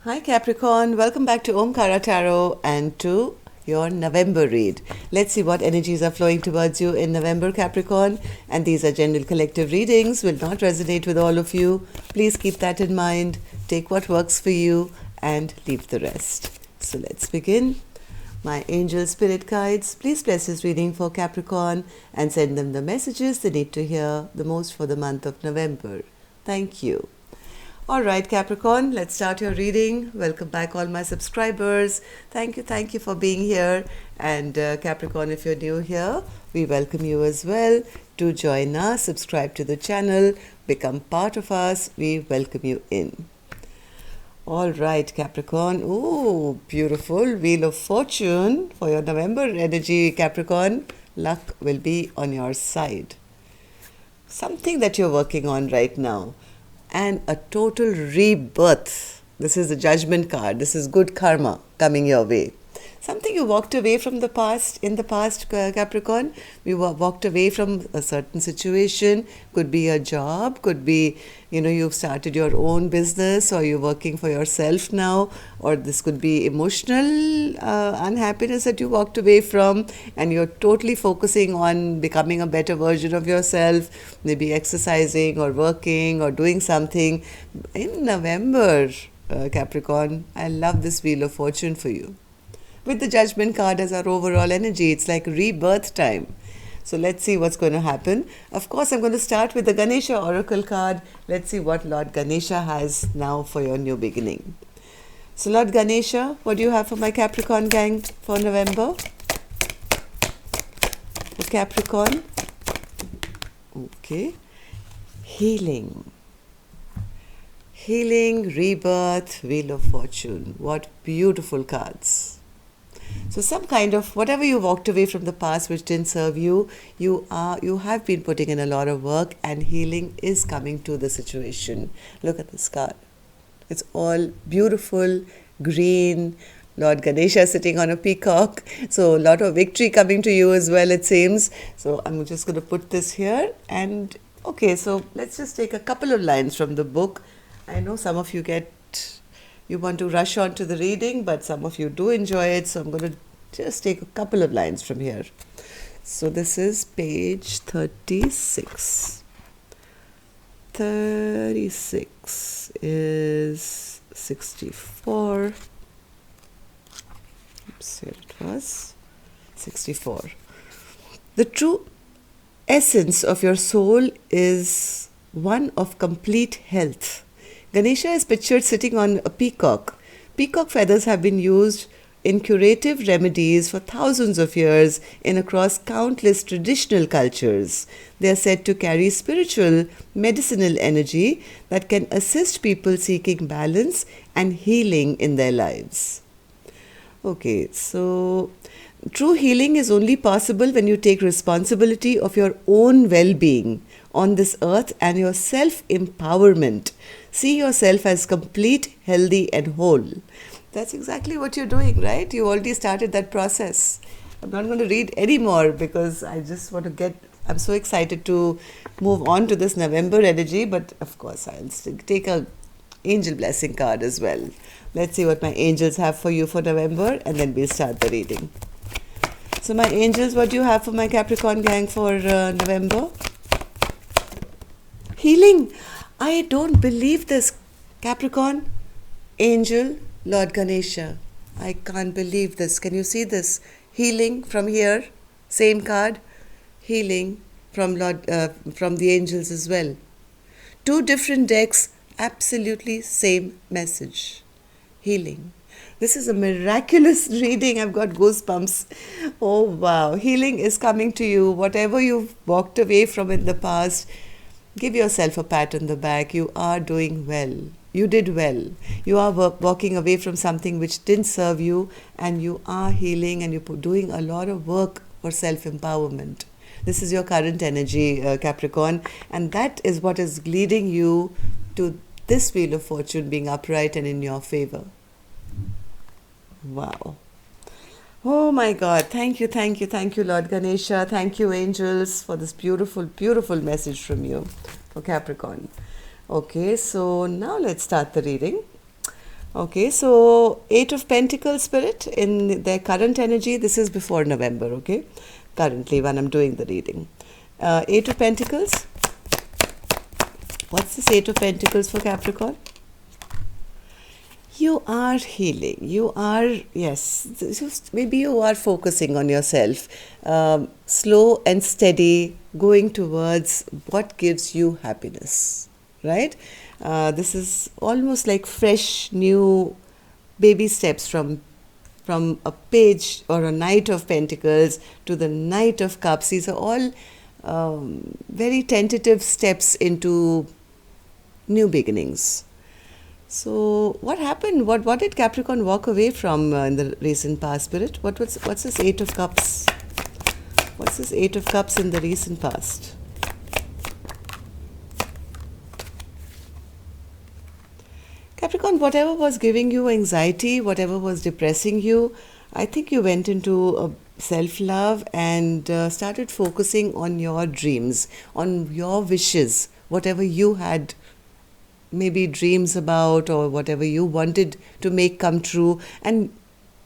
Hi Capricorn, welcome back to Omkara Tarot and to your November read. Let's see what energies are flowing towards you in November, Capricorn. And these are general collective readings, will not resonate with all of you. Please keep that in mind. Take what works for you and leave the rest. So let's begin. My angel spirit guides, please bless this reading for Capricorn and send them the messages they need to hear the most for the month of November. Thank you. All right, Capricorn, let's start your reading. Welcome back, all my subscribers. Thank you for being here. And Capricorn, if you're new here, we welcome you as well. Do join us, subscribe to the channel, become part of us. We welcome you in. All right, Capricorn. Oh, beautiful Wheel of Fortune for your November energy, Capricorn. Luck will be on your side. Something that you're working on right now. And a total rebirth. This is the Judgment card. This is good karma coming your way. Something you walked away from the past, Capricorn. We walked away from a certain situation. Could be a job, could be, you've started your own business or you're working for yourself now, or this could be emotional unhappiness that you walked away from and you're totally focusing on becoming a better version of yourself, maybe exercising or working or doing something. In November, Capricorn, I love this Wheel of Fortune for you. With the Judgment card as our overall energy, it's like rebirth time. So let's see what's going to happen. Of course, I'm going to start with the Ganesha Oracle card. Let's see what Lord Ganesha has now for your new beginning. So Lord Ganesha, what do you have for my Capricorn gang for November? For Capricorn? Okay. Healing. Healing, rebirth, Wheel of Fortune. What beautiful cards. So some kind of, whatever you walked away from the past which didn't serve you, you have been putting in a lot of work and healing is coming to the situation. Look at this card. It's all beautiful, green, Lord Ganesha sitting on a peacock. So a lot of victory coming to you as well, it seems. So I'm just going to put this here. And okay, so let's just take a couple of lines from the book. I know some of you you want to rush on to the reading, but some of you do enjoy it, so I'm going to just take a couple of lines from here. So this is page 36. 36 is 64. Oops, here it was. 64. The true essence of your soul is one of complete health. Ganesha is pictured sitting on a peacock. Peacock feathers have been used in curative remedies for thousands of years in across countless traditional cultures. They are said to carry spiritual, medicinal energy that can assist people seeking balance and healing in their lives. Okay, so true healing is only possible when you take responsibility of your own well-being on this earth and your self-empowerment. See yourself as complete, healthy and whole. That's exactly what you're doing, right? You already started that process. I'm not going to read any more because I just want to I'm so excited to move on to this November energy, but of course I'll still take a angel blessing card as well. Let's see what my angels have for you for November and then we'll start the reading. So my angels, what do you have for my Capricorn gang for November? Healing. I don't believe this. Capricorn, angel, Lord Ganesha. I can't believe this. Can you see this? Healing from here, same card. Healing from from the angels as well. Two different decks, absolutely same message. Healing. This is a miraculous reading. I've got goosebumps. Oh wow. Healing is coming to you. Whatever you've walked away from in the past, give yourself a pat on the back. You are doing well. You did well. You are walking away from something which didn't serve you and you are healing and you're doing a lot of work for self-empowerment. This is your current energy, Capricorn, and that is what is leading you to this Wheel of Fortune being upright and in your favor. Wow. Oh my God. Thank you, Lord Ganesha. Thank you, angels, for this beautiful, beautiful message from you for Capricorn. Okay, so now let's start the reading. Okay, so Eight of Pentacles spirit in their current energy, this is before November, okay? Currently, when I'm doing the reading. Eight of Pentacles. What's this Eight of Pentacles for Capricorn? You are healing. You are, yes, just maybe you are focusing on yourself. Slow and steady, going towards what gives you happiness, right? This is almost like fresh, new baby steps from a page or a Knight of Pentacles to the Knight of Cups. These are all very tentative steps into new beginnings. So what happened? What did Capricorn walk away from in the recent past, Spirit? What's this Eight of Cups? What's this Eight of Cups in the recent past? Capricorn, whatever was giving you anxiety, whatever was depressing you, I think you went into self-love and started focusing on your dreams, on your wishes, whatever you had maybe dreams about or whatever you wanted to make come true, and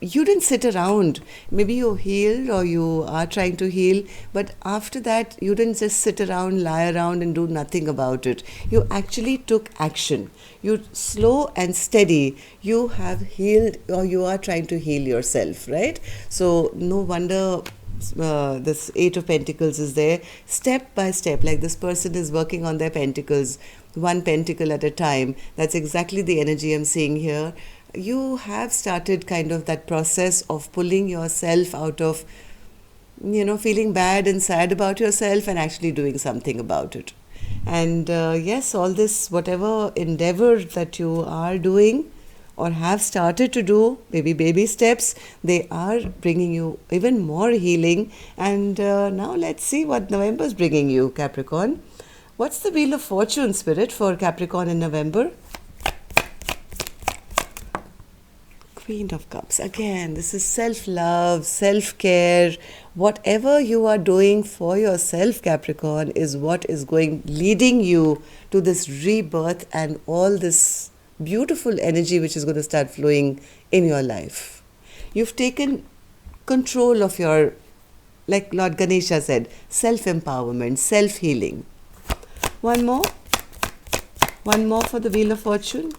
you didn't sit around. Maybe you healed or you are trying to heal, but after that you didn't just sit around, lie around and do nothing about it. You actually took action. You slow and steady, you have healed or you are trying to heal yourself, right? So no wonder this Eight of Pentacles is there, step by step, like this person is working on their pentacles, one pentacle at a time. That's exactly the energy I'm seeing here. You have started kind of that process of pulling yourself out of, feeling bad and sad about yourself and actually doing something about it. And yes, all this, whatever endeavor that you are doing or have started to do, maybe baby steps, they are bringing you even more healing. And now let's see what November is bringing you, Capricorn. What's the Wheel of Fortune, Spirit, for Capricorn in November? Queen of Cups. Again, this is self-love, self-care. Whatever you are doing for yourself, Capricorn, is what is leading you to this rebirth and all this beautiful energy which is going to start flowing in your life. You've taken control of your, like Lord Ganesha said, self-empowerment, self-healing. One more for the Wheel of Fortune.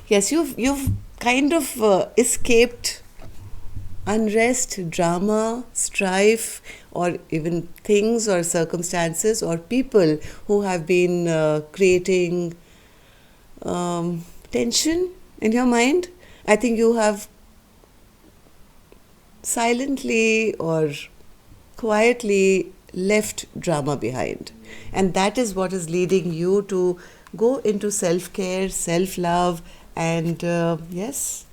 Yes, you've kind of escaped unrest, drama, strife, or even things or circumstances or people who have been creating tension in your mind. I think you have silently or quietly left drama behind, and that is what is leading you to go into self-care, self-love, and yes,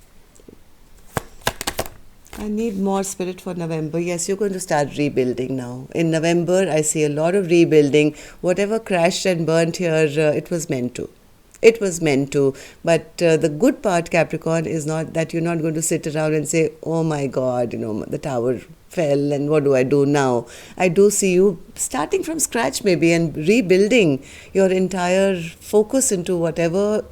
I need more, Spirit, for November. Yes, you're going to start rebuilding now. In November, I see a lot of rebuilding. Whatever crashed and burnt here, it was meant to. It was meant to. But the good part, Capricorn, is not that you're not going to sit around and say, oh my God, the tower fell and what do I do now? I do see you starting from scratch maybe and rebuilding your entire focus into whatever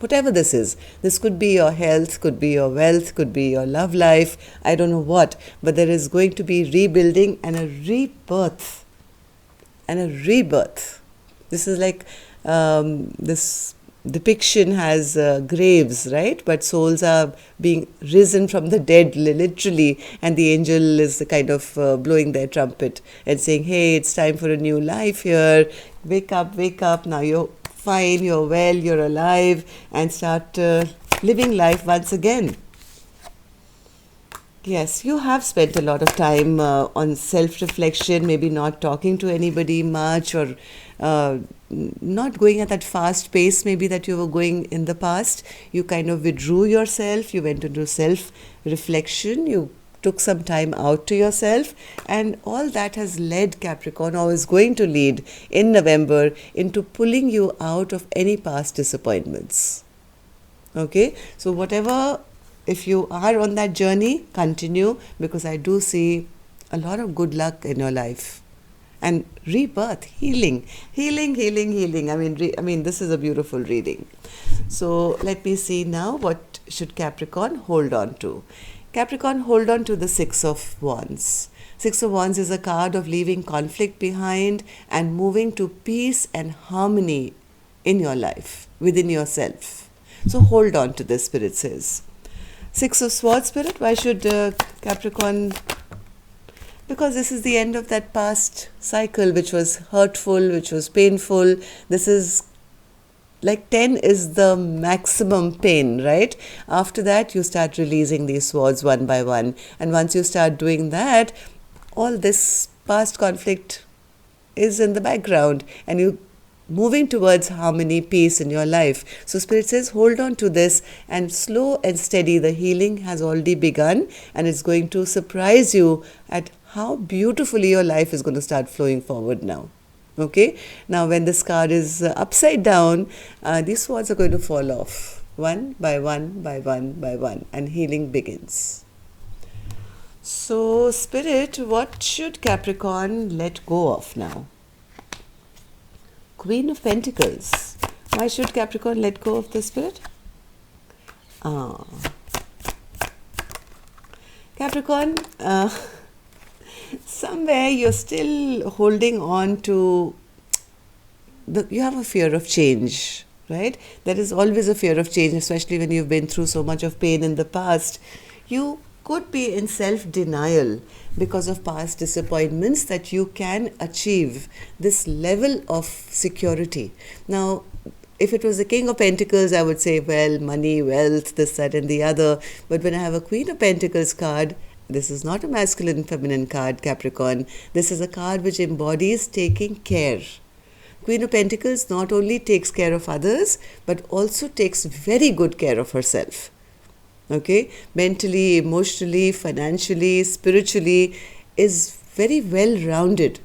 this is. This could be your health, could be your wealth, could be your love life, I don't know what, but there is going to be rebuilding and a rebirth. This is like this depiction has graves, right? But souls are being risen from the dead, literally, and the angel is kind of blowing their trumpet and saying, hey, it's time for a new life here. Wake up, now you're fine, you're well, you're alive, and start living life once again. Yes, you have spent a lot of time on self-reflection, maybe not talking to anybody much or not going at that fast pace maybe that you were going in the past. You kind of withdrew yourself, you went into self-reflection, you took some time out to yourself, and all that has led Capricorn, or is going to lead in November, into pulling you out of any past disappointments. Okay, so whatever, if you are on that journey, continue, because I do see a lot of good luck in your life. and rebirth, healing. I mean, this is a beautiful reading. So let me see now, what should Capricorn hold on to? Capricorn, hold on to the Six of Wands. Six of Wands is a card of leaving conflict behind and moving to peace and harmony in your life, within yourself. So hold on to this, Spirit says. Six of Swords, Spirit, why should Capricorn? Because this is the end of that past cycle which was hurtful, which was painful. This is like 10 is the maximum pain, right? After that, you start releasing these swords one by one. And once you start doing that, all this past conflict is in the background and you moving towards harmony, peace in your life. So Spirit says, hold on to this, and slow and steady, the healing has already begun, and it's going to surprise you at how beautifully your life is going to start flowing forward now. Okay, now when this card is upside down, these swords are going to fall off one by one by one by one, and healing begins. So Spirit, what should Capricorn let go of now? Queen of Pentacles. Why should Capricorn let go of the Spirit? Capricorn, somewhere you're still holding on to you have a fear of change, right? There is always a fear of change, especially when you've been through so much of pain in the past. You could be in self-denial because of past disappointments that you can achieve this level of security. Now, if it was the King of Pentacles, I would say, well, money, wealth, this, that, and the other. But when I have a Queen of Pentacles card, this is not a masculine, feminine card, Capricorn. This is a card which embodies taking care. Queen of Pentacles not only takes care of others, but also takes very good care of herself. Okay, mentally, emotionally, financially, spiritually, is very well-rounded.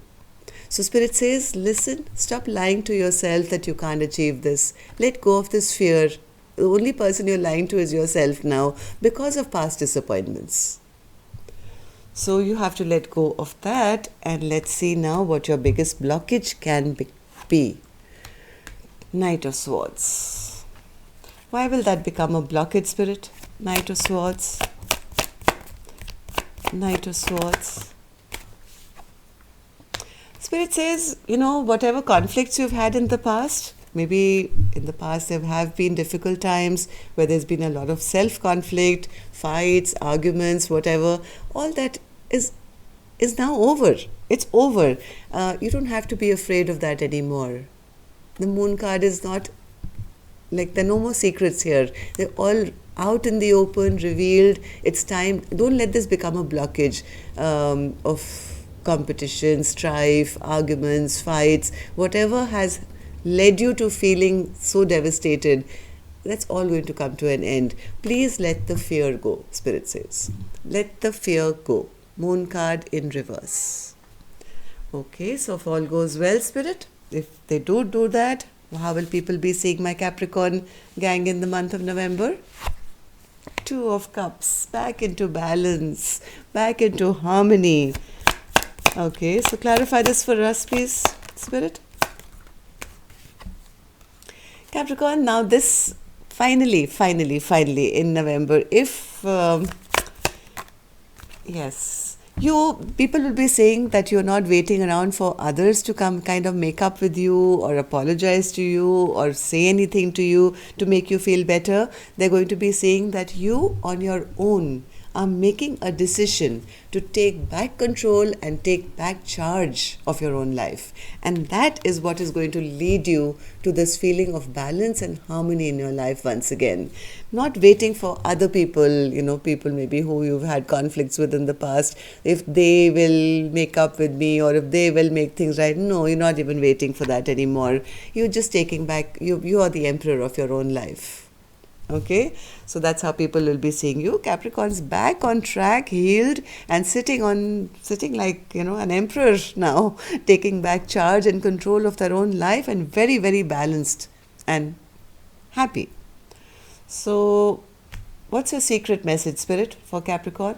So Spirit says, listen, stop lying to yourself that you can't achieve this. Let go of this fear. The only person you're lying to is yourself now because of past disappointments. So you have to let go of that, and let's see now what your biggest blockage can be. Knight of Swords. Why will that become a blockage, Spirit? Knight of Swords. Knight of Swords. Spirit says, whatever conflicts you've had in the past, maybe in the past there have been difficult times where there's been a lot of self-conflict, fights, arguments, whatever, all that is now over. It's over. You don't have to be afraid of that anymore. The Moon card is not, like, there are no more secrets here. They're all out in the open, revealed. It's time. Don't let this become a blockage of competition, strife, arguments, fights, whatever has led you to feeling so devastated. That's all going to come to an end. Please let the fear go, Spirit says. Let the fear go. Moon card in reverse. Okay, so if all goes well, Spirit, if they do that, how will people be seeing my Capricorn gang in the month of November? Two of Cups, back into balance, back into harmony. Okay, so clarify this for us, please, Spirit. Capricorn, now this finally in November, if people will be saying that you're not waiting around for others to come kind of make up with you or apologize to you or say anything to you to make you feel better. They're going to be saying that you on your own are making a decision to take back control and take back charge of your own life. And that is what is going to lead you to this feeling of balance and harmony in your life once again. Not waiting for other people, people maybe who you've had conflicts with in the past, if they will make up with me or if they will make things right. No, you're not even waiting for that anymore. You're just taking back, you are the emperor of your own life. Okay, so that's how people will be seeing you. Capricorn's back on track, healed, and sitting like, an emperor now, taking back charge and control of their own life, and very, very balanced and happy. So, what's your secret message, Spirit, for Capricorn?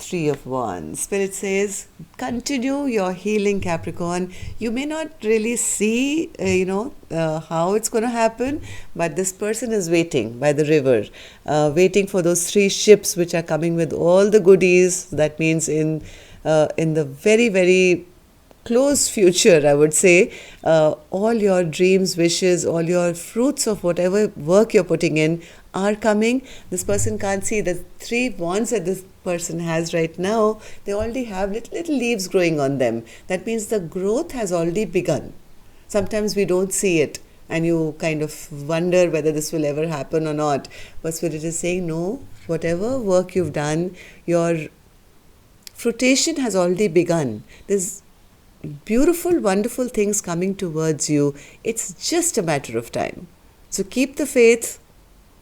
Three of Wands. Spirit says, continue your healing, Capricorn. You may not really see, how it's going to happen, but this person is waiting by the river, waiting for those three ships which are coming with all the goodies. That means in the very, very close future, I would say, all your dreams, wishes, all your fruits of whatever work you're putting in are coming. This person can't see the three wands that this person has right now. They already have little leaves growing on them. That means the growth has already begun. Sometimes we don't see it and you kind of wonder whether this will ever happen or not. But Spirit is saying, no, whatever work you've done, your fruition has already begun. There's beautiful, wonderful things coming towards you. It's just a matter of time. So keep the faith,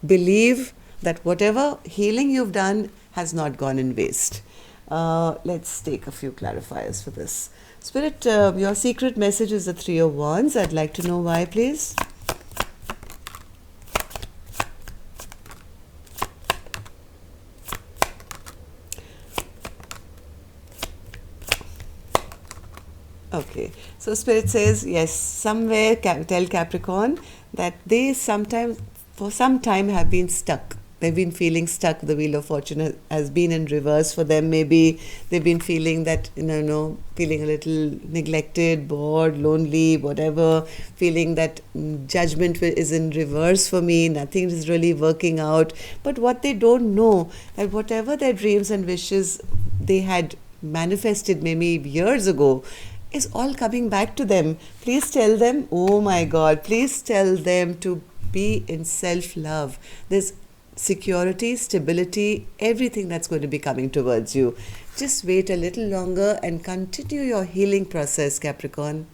believe that whatever healing you've done has not gone in waste. Let's take a few clarifiers for this. Spirit, your secret message is the Three of Wands. I'd like to know why, please. Okay, so Spirit says, yes, somewhere tell Capricorn that they sometimes, for some time, have been stuck. They've been feeling stuck. The Wheel of Fortune has been in reverse for them. Maybe they've been feeling that, feeling a little neglected, bored, lonely, whatever, feeling that judgment is in reverse for me. Nothing is really working out. But what they don't know, that whatever their dreams and wishes they had manifested maybe years ago, is all coming back to them. Please tell them, oh my God, please tell them to be in self-love. There's security, stability, everything that's going to be coming towards you. Just wait a little longer and continue your healing process, Capricorn.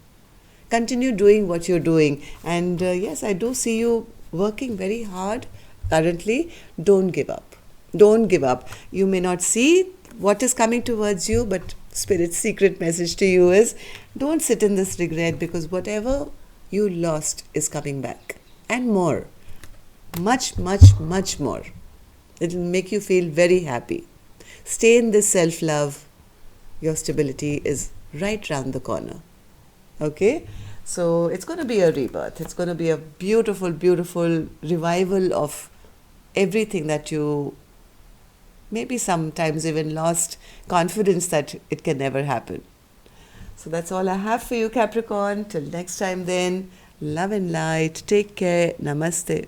Continue doing what you're doing. And yes, I do see you working very hard currently. Don't give up. Don't give up. You may not see what is coming towards you, but Spirit's secret message to you is, don't sit in this regret, because whatever you lost is coming back. And more. Much, much, much more. It will make you feel very happy. Stay in this self-love. Your stability is right round the corner. Okay? So it's going to be a rebirth. It's going to be a beautiful, beautiful revival of everything that you maybe sometimes even lost confidence that it can never happen. So that's all I have for you, Capricorn. Till next time then, love and light. Take care. Namaste.